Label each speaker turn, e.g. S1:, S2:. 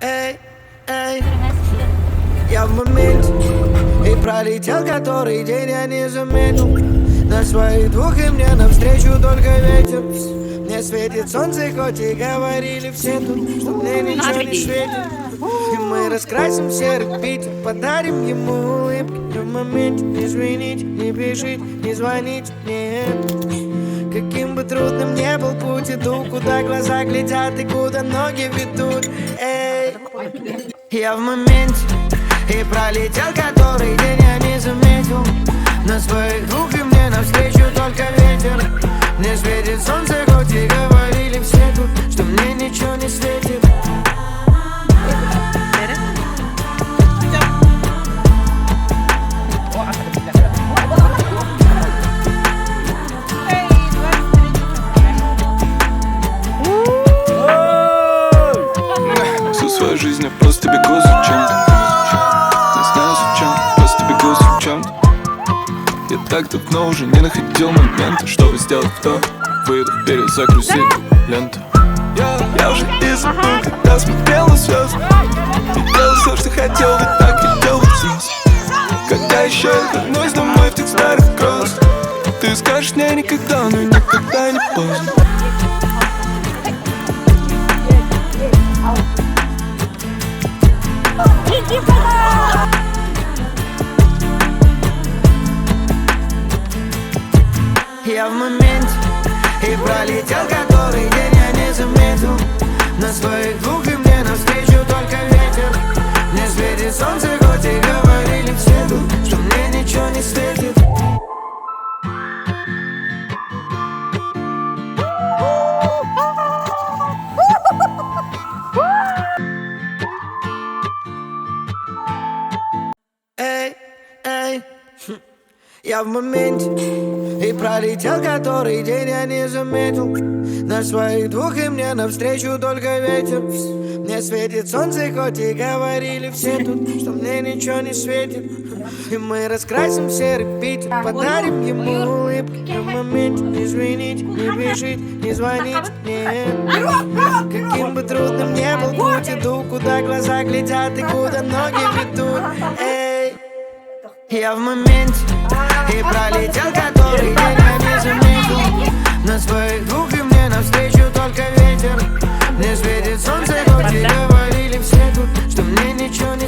S1: Эй, эй, я в моменте. И пролетел который день, я не заметил. На своих двух и мне навстречу только ветер. Мне светит солнце, хоть и говорили все тут, что мне ничего не светит. И мы раскрасим серый Питер, подарим ему улыбки. И в моменте не звоните, не пишите, не звоните, нет. Каким бы трудным ни был путь, иду, куда глаза глядят и куда ноги ведут. Эй, я в моменте. И пролетел который день, я не заметил. На своих двух и мне навстречу только ветер. Мне светит солнце, хоть и говорили все тут, что мне ничего не светит.
S2: Всю свою жизнь я просто бегу за чем-то. Не знаю зачем, просто бегу за чем-то. Я так давно уже не находил момента, чтобы сделать вдох, выдох, перезагрузить ленту. Я уже и забыл, когда смотрел на звезды. И делал все, что хотел, ведь так и делал здесь. Когда еще я вернусь домой в тех старых гроз, ты скажешь мне никогда, но никогда не поздно.
S1: Я в моменте. И пролетел который день, я не заметил. На своих двух и мне навстречу только ветер. Мне светит солнце, хоть и говорили все тут, что мне ничего не светит. Эй, эй, я в моменте. И пролетел который день, я не заметил. На своих двух и мне навстречу только ветер. Мне светит солнце, хоть и говорили все тут, что мне ничего не светит. И мы раскрасим серый Питер, подарим ему улыбки. И в моменте не звоните, не пишите, не звоните, нет. Каким бы трудным ни был путь, иду, куда глаза глядят и куда ноги ведут. Эй, я в моменте. И пролетел который день, я не заметил. На своих двух и мне навстречу только ветер. Мне светит солнце, хоть и говорили все тут, что мне ничего не